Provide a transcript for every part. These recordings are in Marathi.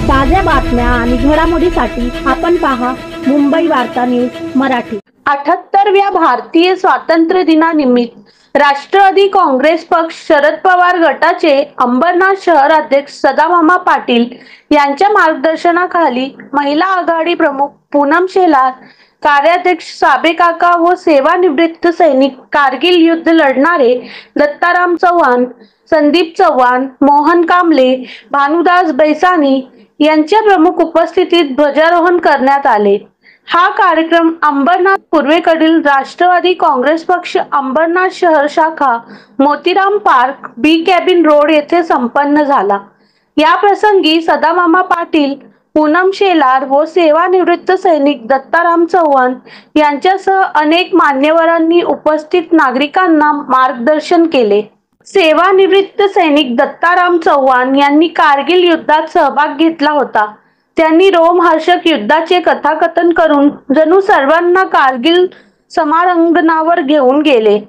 ताज्या बातम्या आणि घडामोडींसाठी आपण पहा मुंबई वार्ता न्यूज मराठी। 78व्या भारतीय स्वातंत्र्य दिनानिमित्त राष्ट्रवादी काँग्रेस पक्ष शरद पवार गटाचे अंबरनाथ शहर अध्यक्ष सदाभामा पाटील यांच्या मार्गदर्शनाखाली महिला आघाडी प्रमुख पूनम शेलार, कार्याध्यक्ष साबे काका व सेवानिवृत्त सैनिक, कारगिल युद्ध लढणारे दत्ताराम चव्हाण, संदीप चव्हाण, मोहन कांबळे, भानुदास बैसानी यांच्या प्रमुख उपस्थितीत ध्वजारोहण करण्यात आले। हा कार्यक्रम अंबरनाथ पूर्वेकडील राष्ट्रवादी काँग्रेस पक्ष अंबरनाथ शहर शाखा मोतीराम पार्क बी कॅबिन रोड येथे संपन्न झाला। या प्रसंगी सदाभामा पाटील, पूनम शेलार व सेवानिवृत्त सैनिक दत्ताराम चव्हाण यांच्यासह अनेक मान्यवरांनी उपस्थित नागरिकांना मार्गदर्शन केले। सेवानिवृत्त सैनिक दत्ताराम चव्हाण यांनी कारगिल युद्धात सहभाग घेतला होता। त्यांनी रोमहर्षक युद्धाचे कथाकथन करून जणू सर्वांना कारगिल समारंगणावर घेऊन गेले।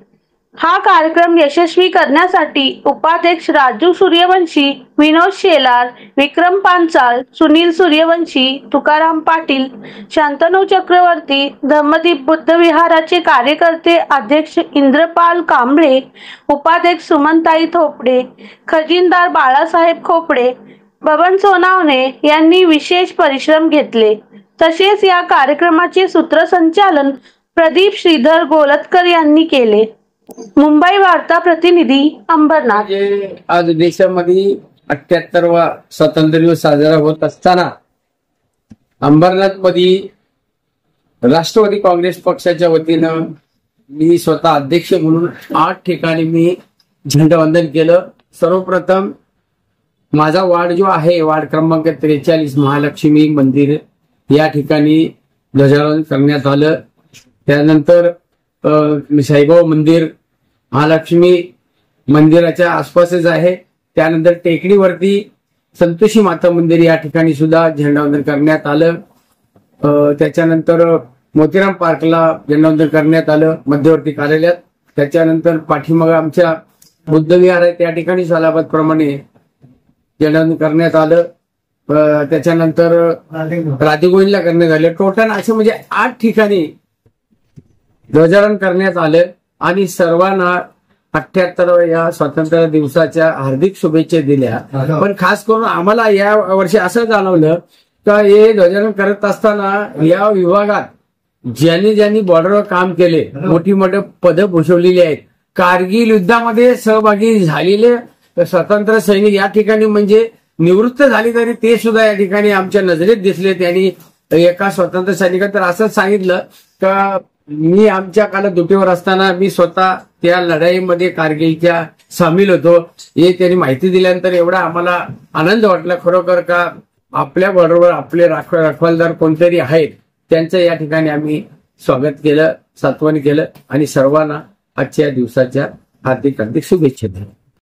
हा कार्यक्रम यशस्वी करण्यासाठी उपाध्यक्ष राजू सूर्यवंशी, विनोद शेलार, विक्रम पांचाल, सुनील सूर्यवंशी, तुकाराम पाटील, शांतनु चक्रवर्ती, धम्मदीप बुद्ध विहाराचे कार्यकर्ते अध्यक्ष इंद्रपाल कांबळे, उपाध्यक्ष सुमनताई थोपडे, खजिनदार बाळासाहेब खोपडे, बबन सोनावणे यांनी विशेष परिश्रम घेतले। तसेच या कार्यक्रमाचे सूत्रसंचालन प्रदीप श्रीधर गोलतकर यांनी केले। मुंबई वार्ता प्रतिनिधी अंबरनाथ। आज देशामध्ये 78वा स्वातंत्र्य दिवस साजरा होत असताना अंबरनाथ मध्ये राष्ट्रवादी काँग्रेस पक्षाच्या वतीनं मी स्वतः अध्यक्ष म्हणून 8 ठिकाणी मी झेंडावंदन केलं। सर्वप्रथम माझा वार्ड जो आहे, वार्ड क्रमांक 43 महालक्ष्मी मंदिर या ठिकाणी ध्वजारोहण करण्यात आलं। त्यानंतर साईबाबा मंदिर महालक्ष्मी मंदिराच्या आसपासच आहे। त्यानंतर टेकडीवरती संतोषी माता मंदिर या ठिकाणी सुद्धा झेंडावंदन करण्यात आलं। त्याच्यानंतर मोतीराम पार्कला झेंडावंदन करण्यात आलं मध्यवर्ती कार्यालयात। त्याच्यानंतर पाठीमागे आमच्या बुद्ध विहार आहे त्या ठिकाणी सालाबाद प्रमाणे झेंडावंदन करण्यात आलं। त्याच्यानंतर राधेगोविंदला करण्यात आलं। टोटल असे म्हणजे 8 ठिकाणी ध्वजारोहण करण्यात आलं आणि सर्वांना 78व्या स्वातंत्र्य दिवसाच्या हार्दिक शुभेच्छा दिल्या। पण खास करून आम्हाला या वर्षी असं जाणवलं का हे ध्वजारोहण करत असताना या विभागात ज्यांनी बॉर्डरवर काम केले, मोठी मोठी पदं भूषवलेली आहेत, कारगिल युद्धामध्ये सहभागी झालेले स्वातंत्र्य सैनिक या ठिकाणी म्हणजे निवृत्त झाले तरी ते सुद्धा या ठिकाणी आमच्या नजरेत दिसले। त्यांनी एका स्वातंत्र्य सैनिकांनी तर असंच सांगितलं का मी आमच्या काळात दुटीवर असताना मी स्वतः त्या लढाईमध्ये कारगिलच्या सामील होतो। हे त्यांनी माहिती दिल्यानंतर एवढा आम्हाला आनंद वाटला खरोखर का आपल्या बरोबर आपले रखवालदार कोणतरी आहेत, त्यांचं या ठिकाणी आम्ही स्वागत केलं, सात्वन केलं आणि सर्वांना आजच्या दिवसाच्या हार्दिक शुभेच्छा दिल्या।